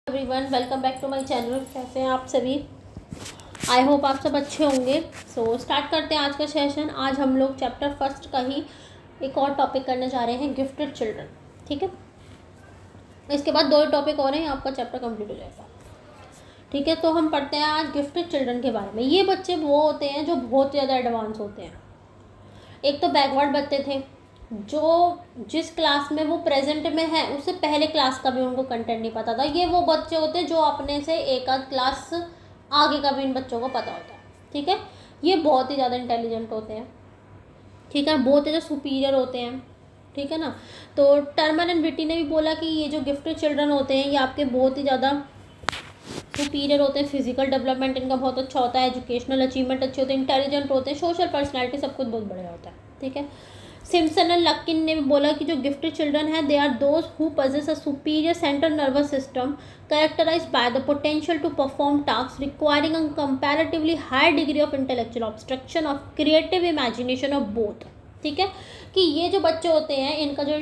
Everyone, welcome back to my channel. कैसे हैं आप सभी? आई होप आप सब अच्छे होंगे। स्टार्ट करते हैं आज का सेशन। आज हम लोग चैप्टर फर्स्ट का ही एक और टॉपिक करने जा रहे हैं, गिफ्टेड चिल्ड्रन। ठीक है, इसके बाद 2 टॉपिक और हैं, आपका चैप्टर कंप्लीट हो जाएगा। ठीक है, तो हम पढ़ते हैं आज गिफ्टेड चिल्ड्रन के बारे में। ये बच्चे वो होते हैं जो बहुत ज़्यादा एडवांस होते हैं। एक तो बैकवर्ड बच्चे थे, जो जिस क्लास में वो प्रेजेंट में है उससे पहले क्लास का भी उनको कंटेंट नहीं पता था। ये वो बच्चे होते हैं जो अपने से एक आध क्लास आगे का भी इन बच्चों को पता होता है। ठीक है, ये बहुत ही ज़्यादा इंटेलिजेंट होते हैं। ठीक है, बहुत ज़्यादा सुपीरियर होते हैं। ठीक है ना। तो टर्मन एंड विटी ने भी बोला कि ये जो गिफ्टेड चिल्ड्रन होते हैं ये आपके बहुत ही ज़्यादा सुपीरियर होते हैं। फिजिकल डेवलपमेंट इनका बहुत अच्छा होता है, एजुकेशनल अचीवमेंट अच्छे होते हैं, इंटेलिजेंट होते हैं, सोशल पर्सनैलिटी सब कुछ बहुत बढ़िया होता है। ठीक है, सिम्पसन एंड लकिन ने भी बोला कि जो गिफ्टेड चिल्ड्रन है they are those who possess a superior central nervous system characterised by the potential to perform task requiring a comparatively high degree of intellectual obstruction of creative imagination of both. ठीक है, कि ये जो बच्चे होते हैं इनका जो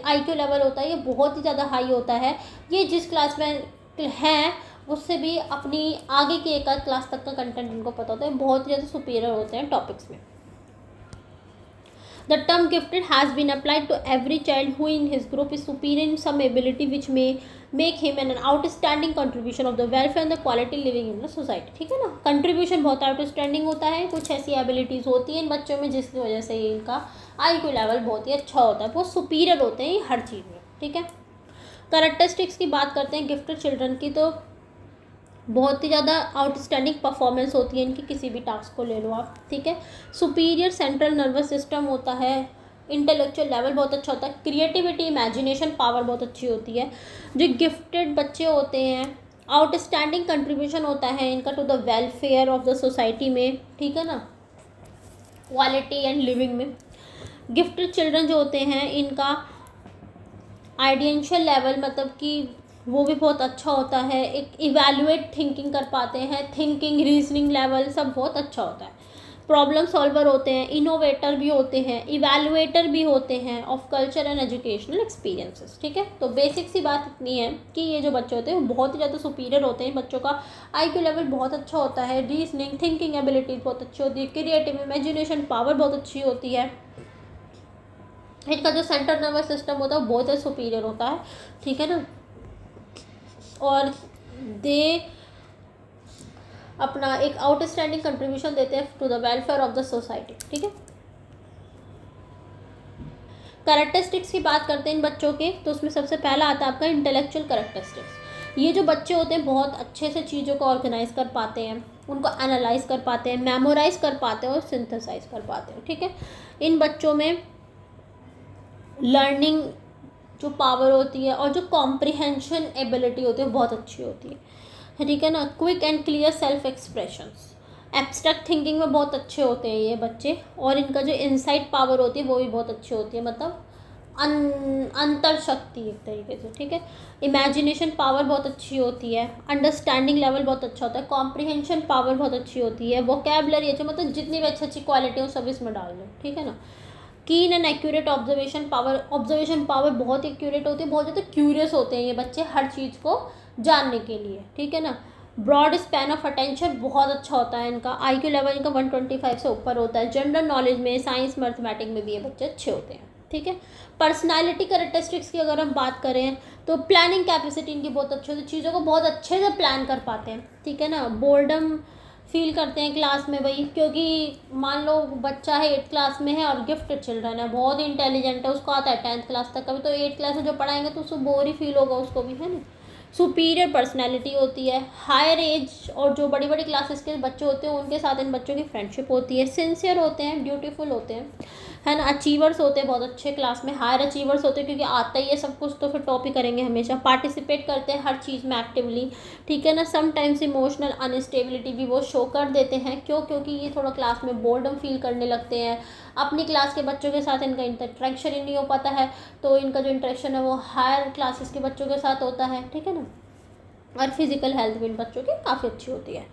IQ लेवल होता है ये बहुत ही ज़्यादा हाई होता है। ये जिस क्लास में हैं उससे भी अपनी आगे की एक आध क्लास तक का कंटेंट इनको पता होता है, बहुत ही ज़्यादा सुपीरियर होते हैं टॉपिक्स में। The term gifted has been applied to every child who in his group is superior in some ability which may make him an outstanding contribution of the welfare and the quality living in the society। ठीक है ना, contribution बहुत outstanding होता है, कुछ ऐसी abilities होती हैं इन बच्चों में जिसकी वजह से इनका IQ लेवल बहुत ही अच्छा होता है, बहुत सुपीरियर होते हैं हर चीज़ में। ठीक है, कैरेक्टरिस्टिक्स की बात करते हैं गिफ्टेड चिल्ड्रन की, तो बहुत ही ज़्यादा आउटस्टैंडिंग परफॉर्मेंस होती है इनकी, किसी भी टास्क को ले लो आप। ठीक है, सुपीरियर सेंट्रल नर्वस सिस्टम होता है, इंटेलेक्चुअल लेवल बहुत अच्छा होता है, क्रिएटिविटी इमेजिनेशन पावर बहुत अच्छी होती है। जो गिफ्टेड बच्चे होते हैं आउटस्टैंडिंग कंट्रीब्यूशन होता है इनका to the welfare of the society में। ठीक है ना, क्वालिटी एंड लिविंग में। गिफ्टेड चिल्ड्रन जो होते हैं इनका आइडियंशियल लेवल मतलब कि वो भी बहुत अच्छा होता है, एक इवैल्यूएट थिंकिंग कर पाते हैं, थिंकिंग रीजनिंग लेवल सब बहुत अच्छा होता है। प्रॉब्लम सॉल्वर होते हैं, इनोवेटर भी होते हैं, इवैल्यूएटर भी होते हैं of culture and educational experiences. ठीक है, तो बेसिक सी बात इतनी है कि ये जो बच्चे होते हैं वो बहुत ही ज़्यादा सुपीरियर होते हैं। बच्चों का IQ लेवल बहुत अच्छा होता है, रीजनिंग थिंकिंग एबिलिटीज बहुत अच्छी होती है, क्रिएटिव इमेजिनेशन पावर बहुत अच्छी होती है। इनका जो सेंट्रल नर्वस सिस्टम होता है वो बहुत ही सुपीरियर होता है। ठीक है ना, और दे अपना एक आउटस्टैंडिंग कंट्रीब्यूशन देते हैं to the welfare of the society. ठीक है, कैरेक्टरिस्टिक्स की बात करते हैं इन बच्चों के, तो उसमें सबसे पहला आता है आपका इंटेलेक्चुअल कैरेक्टरिस्टिक्स। ये जो बच्चे होते हैं बहुत अच्छे से चीज़ों को ऑर्गेनाइज कर पाते हैं, उनको एनालाइज कर पाते हैं, मेमोराइज कर पाते हैं और सिंथेसाइज कर पाते हैं। ठीक है, इन बच्चों में लर्निंग जो पावर होती है और जो कॉम्प्रिहेंशन एबिलिटी होती है बहुत अच्छी होती है। ठीक है ना, quick and clear self expressions, abstract thinking में बहुत अच्छे होते हैं ये बच्चे, और इनका जो इनसाइट पावर होती है वो भी बहुत अच्छी होती है, मतलब अंतर शक्ति एक तरीके से। ठीक है, इमेजिनेशन पावर बहुत अच्छी होती है, अंडरस्टैंडिंग लेवल बहुत अच्छा होता है, कॉम्प्रिहेंशन पावर बहुत अच्छी होती है, वोकैबुलरी अच्छा, मतलब जितनी भी अच्छी अच्छी क्वालिटी हो सब इसमें डाल दो। ठीक है ना, कीन एंड एक्यूरेट ऑब्जर्वेशन पावर बहुत एक्यूरेट होती है, बहुत ज़्यादा क्यूरियस होते हैं ये बच्चे हर चीज़ को जानने के लिए। ठीक है ना, ब्रॉड स्पैन ऑफ अटेंशन बहुत अच्छा होता है इनका, IQ लेवल इनका 125 से ऊपर होता है। जनरल नॉलेज में, साइंस मैथमेटिक्स में भी ये बच्चे अच्छे होते हैं। ठीक है, पर्सनालिटी कैरेक्टरिस्टिक्स की अगर हम बात करें तो प्लानिंग कैपेसिटी इनकी बहुत अच्छी होती है, चीज़ों को बहुत अच्छे से प्लान कर पाते हैं। ठीक है ना, बोर्डम फील करते हैं क्लास में भाई, क्योंकि मान लो बच्चा है 8th क्लास में है और गिफ्टेड चिल्ड्रन है, बहुत ही इंटेलिजेंट है, उसको आता है 10th क्लास तक का भी, तो 8th क्लास में जो पढ़ाएंगे तो उसको बोर ही फील होगा उसको भी, है ना। सुपीरियर पर्सनैलिटी होती है, हायर एज और जो बड़ी बड़ी क्लासेस के बच्चे होते हैं उनके साथ इन बच्चों की फ्रेंडशिप होती है, सिंसियर होते हैं, ड्यूटीफुल होते हैं, है ना, अचीवर्स होते हैं बहुत अच्छे क्लास में, हायर अचीवर्स होते हैं क्योंकि आता ही है सब कुछ तो फिर टॉप ही करेंगे हमेशा, पार्टिसिपेट करते हैं हर चीज़ में एक्टिवली। ठीक है ना, समटाइम्स इमोशनल अनस्टेबिलिटी भी वो शो कर देते हैं, क्योंकि ये थोड़ा क्लास में बोर्डम फील करने लगते हैं, अपनी क्लास के बच्चों के साथ इनका इंटरेक्शन ही नहीं हो पाता है, तो इनका जो इंटरेक्शन है वो हायर क्लासेस के बच्चों के साथ होता है। ठीक है ना, और फिजिकल हेल्थ भी इन बच्चों की काफ़ी अच्छी होती है।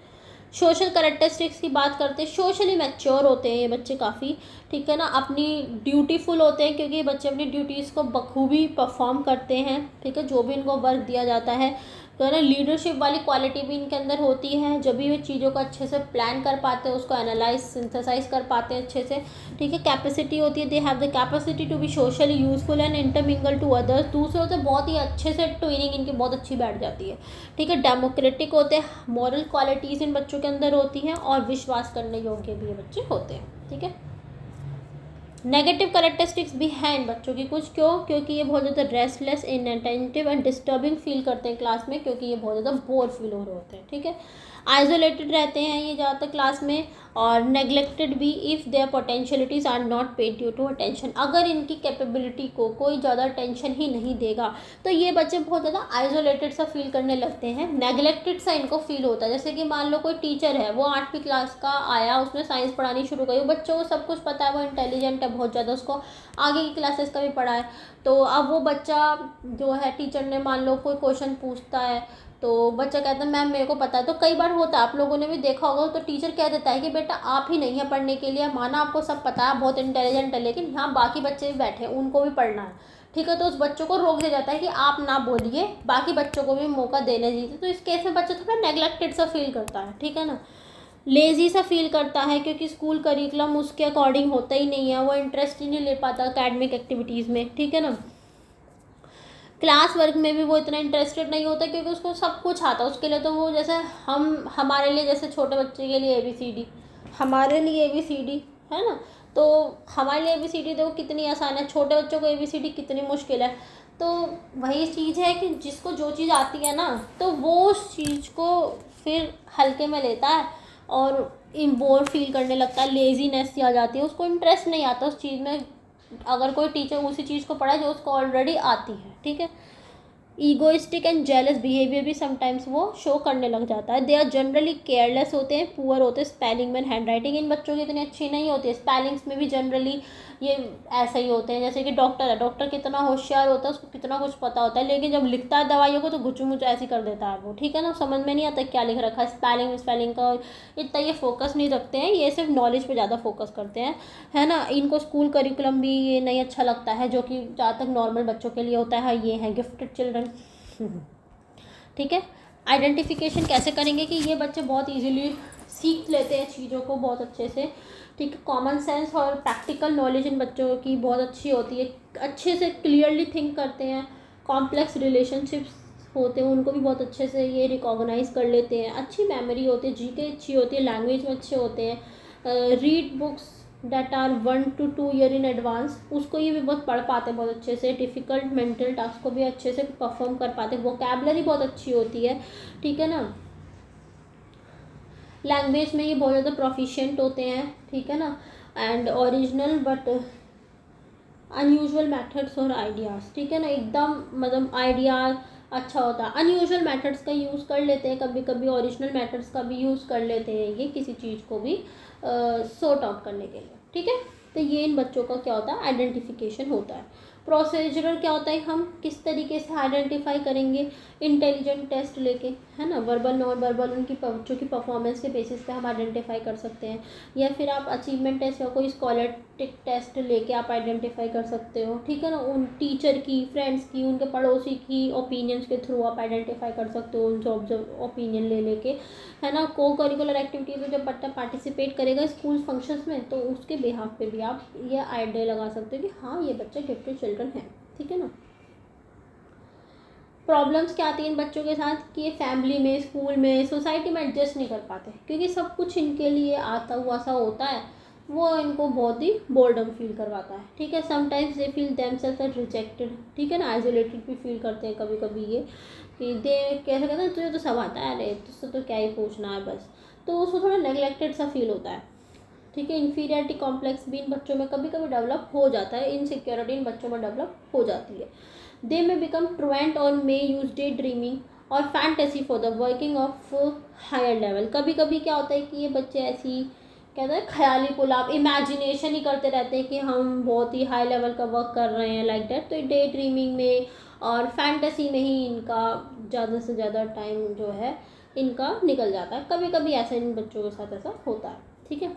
सोशल कैरेक्टरिस्टिक्स की बात करते हैं, सोशली मैच्योर होते हैं ये बच्चे काफ़ी। ठीक है ना, अपनी ड्यूटीफुल होते हैं क्योंकि ये बच्चे अपनी ड्यूटीज़ को बखूबी परफॉर्म करते हैं। ठीक है, जो भी इनको वर्क दिया जाता है तो है ना, लीडरशिप वाली क्वालिटी भी इनके अंदर होती है, जब भी वे चीज़ों को अच्छे से प्लान कर पाते हैं, उसको एनालाइज सिंथेसाइज कर पाते हैं अच्छे से, ठीक है। कैपेसिटी होती है, they have the capacity to be socially useful and intermingle to others, दूसरों से बहुत ही अच्छे से ट्रेनिंग इनकी बहुत अच्छी बैठ जाती है, ठीक है। डेमोक्रेटिक होते हैं, मॉरल क्वालिटीज़ इन बच्चों के अंदर होती हैं, और विश्वास करने योग्य भी ये बच्चे होते हैं, ठीक है। नेगेटिव करेक्टरिस्टिक्स भी हैं इन बच्चों की कुछ, क्योंकि ये बहुत ज़्यादा restless, inattentive and disturbing feel करते हैं क्लास में, क्योंकि ये बहुत ज़्यादा बोर फील हो रहे होते हैं, ठीक है। आइसोलेटेड रहते हैं ये ज़्यादातर क्लास में, और नेग्लेक्टेड भी if their potentialities are not paid due to attention, अगर इनकी कैपेबिलिटी को कोई ज़्यादा अटेंशन ही नहीं देगा तो ये बच्चे बहुत ज़्यादा आइसोलेटेड सा फील करने लगते हैं, नेग्लेक्टेड सा इनको फील होता है। जैसे कि मान लो कोई टीचर है, वो 8वीं क्लास का आया, उसने साइंस पढ़ानी शुरू करी, बच्चों को सब कुछ पता है, वो इंटेलिजेंट है बहुत ज़्यादा, उसको आगे की क्लासेस का भी पढ़ा है, तो अब वो बच्चा जो है, टीचर ने मान लो कोई क्वेश्चन पूछता है, तो बच्चा कहता है मैम मेरे को पता है। तो कई बार होता है, आप लोगों ने भी देखा होगा, तो टीचर कह देता है कि बेटा आप ही नहीं है पढ़ने के लिए, माना आपको सब पता है, बहुत इंटेलिजेंट है, लेकिन यहाँ बाकी बच्चे भी बैठे हैं, उनको भी पढ़ना है, ठीक है। तो उस बच्चों को रोक दिया जाता है कि आप ना बोलिए, बाकी बच्चों को भी मौका देने दीजिए। तो इस केस में बच्चा थोड़ा नेग्लेक्टेड सा फील करता है, ठीक है ना, लेज़ी सा फील करता है, क्योंकि स्कूल करिकुलम उसके अकॉर्डिंग होता ही नहीं है, वो इंटरेस्ट ही नहीं ले पाता अकेडमिक एक्टिविटीज़ में, ठीक है ना। क्लास वर्क में भी वो इतना इंटरेस्टेड नहीं होता, क्योंकि उसको सब कुछ आता है, उसके लिए तो वो जैसे हमारे लिए, जैसे छोटे बच्चे के लिए ABCD, हमारे लिए ABCD है ना, तो हमारे लिए ABCD देखो कितनी आसान है, छोटे बच्चों को ABCD कितनी मुश्किल है। तो वही चीज़ है कि जिसको जो चीज़ आती है ना, तो वो उस चीज़ को फिर हल्के में लेता है और बोर फील करने लगता है, लेजीनेस सी आ जाती है, उसको इंटरेस्ट नहीं आता उस चीज़ में, अगर कोई टीचर उसी चीज़ को पढ़ाए जो उसको ऑलरेडी आती है, ठीक है। ईगोइस्टिक एंड जेलस बिहेवियर भी समटाइम्स वो शो करने लग जाता है। दे आर जनरली केयरलेस होते हैं, पुअर होते हैं स्पेलिंग में, हैंड राइटिंग इन बच्चों की इतनी अच्छी नहीं होती है, स्पेलिंग्स में भी जनरली ये ऐसे ही होते हैं। जैसे कि डॉक्टर है, डॉक्टर कितना होशियार होता है, उसको कितना कुछ पता होता है, लेकिन जब लिखता है दवाइयों को तो गुचू मुचू ऐसी कर देता है वो, ठीक है ना, समझ में नहीं आता क्या लिख रखा है, स्पेलिंग का इतना ये फोकस नहीं रखते हैं, ये सिर्फ नॉलेज पे ज़्यादा फोकस करते हैं, है ना। इनको स्कूल करिकुलम भी ये नहीं अच्छा लगता है, जो कि जहाँ तक नॉर्मल बच्चों के लिए होता है, ये है गिफ्टेड चिल्ड्रन, ठीक है। आइडेंटिफिकेशन कैसे करेंगे कि ये बच्चे बहुत इजीली सीख लेते हैं चीज़ों को बहुत अच्छे से, ठीक है। कॉमन सेंस और प्रैक्टिकल नॉलेज इन बच्चों की बहुत अच्छी होती है, अच्छे से क्लियरली थिंक करते हैं, कॉम्प्लेक्स रिलेशनशिप्स होते हैं उनको भी बहुत अच्छे से ये रिकॉग्नाइज कर लेते हैं, अच्छी मेमोरी होती है, जीके अच्छी होती है, लैंग्वेज में अच्छे होते हैं, read books that are 1 to 2 year in advance, उसको ये भी बहुत पढ़ पाते हैं बहुत अच्छे से, डिफ़िकल्ट मेंटल टास्क को भी अच्छे से परफॉर्म कर पाते हैं, वोकैबलरी बहुत अच्छी होती है, ठीक है ना। लैंग्वेज में ये बहुत ज़्यादा प्रोफिशिएंट होते हैं, ठीक है ना, and original but unusual methods और आइडियाज़, ठीक है ना, एकदम मतलब आइडिया अच्छा होता है, अनयूजुअल मेथड्स का यूज़ कर लेते हैं, कभी कभी ओरिजिनल मेथड्स का भी यूज़ कर लेते हैं, ये किसी चीज़ को भी सॉर्ट आउट करने के लिए, ठीक है। तो ये इन बच्चों का क्या होता है, आइडेंटिफिकेशन होता है। प्रोसीजरल क्या होता है, हम किस तरीके से आइडेंटिफाई करेंगे, इंटेलिजेंट टेस्ट लेके, है ना, वर्बल नॉन वर्बल उनकी बच्चों की परफॉर्मेंस के बेसिस पे हम आइडेंटिफाई कर सकते हैं, या फिर आप अचीवमेंट टेस्ट या कोई स्कॉलरटिक टेस्ट लेके आप आइडेंटिफाई कर सकते हो, ठीक है ना। उन टीचर की, फ्रेंड्स की, उनके पड़ोसी की ओपिनियंस के थ्रू आप आइडेंटिफाई कर सकते हो, उनसे ऑब्जर्व ओपिनियन ले लेके, है ना। को करिकुलर एक्टिविटीज़ में जब बच्चा पार्टिसिपेट करेगा स्कूल फंक्शंस में, तो उसके बिहाफ पे भी आप ये आइडिया लगा सकते हो कि हाँ ये बच्चा गिफ्टेड चिल्ड्रन है, ठीक है ना। प्रॉब्लम्स क्या आती हैं इन बच्चों के साथ कि ये फैमिली में, स्कूल में, सोसाइटी में एडजस्ट नहीं कर पाते, क्योंकि सब कुछ इनके लिए आता हुआ सा होता है, वो इनको बहुत ही बोर्डम फील करवाता है, ठीक है। Sometimes they feel themselves as rejected, ठीक है ना, आइसोलेटेड भी फील करते हैं कभी कभी ये, कि दे कैसे कहते हैं तुझे तो सब आता है, अरे तुझसे तो क्या ही पूछना है बस, तो उसको थोड़ा नेग्लेक्टेड सा फील होता है, ठीक है। इन्फीरियरिटी कॉम्प्लेक्स भी इन बच्चों में कभी कभी डेवलप हो जाता है, इनसिक्योरिटी इन बच्चों में डेवलप हो जाती है। दे में बिकम ट्रुएंट और मे यूज डे ड्रीमिंग और fantasy for the working of higher level. कभी कभी क्या होता है कि ये बच्चे ऐसी कहते हैं ख्याली पुलाव, इमेजिनेशन ही करते रहते हैं कि हम बहुत ही हाई लेवल का वर्क कर रहे हैं, लाइक दैट। तो डे ड्रीमिंग में और फैंटेसी में ही इनका ज़्यादा से ज़्यादा टाइम जो है इनका निकल जाता है, कभी कभी ऐसा इन बच्चों के साथ ऐसा होता है, ठीक है।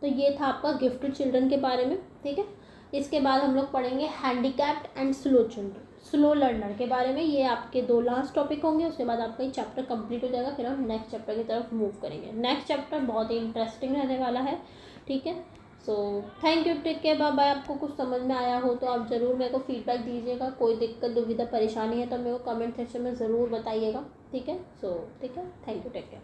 तो ये था आपका गिफ्टेड चिल्ड्रन के बारे में, ठीक है। इसके बाद हम लोग पढ़ेंगे handicapped and slow children. Slow learner के बारे में। ये आपके 2 लास्ट टॉपिक होंगे, उसके बाद आपका ये चैप्टर कंप्लीट हो जाएगा, फिर हम नेक्स्ट चैप्टर की तरफ मूव करेंगे। नेक्स्ट चैप्टर बहुत ही इंटरेस्टिंग रहने वाला है, ठीक है। So thank you, take care, bye bye. आपको कुछ समझ में आया हो तो आप ज़रूर मेरे को फीडबैक दीजिएगा। कोई दिक्कत दुविधा परेशानी है तो मेरे को कमेंट सेक्शन में ज़रूर बताइएगा, ठीक है। सो ठीक है, थैंक यू, टेक केयर।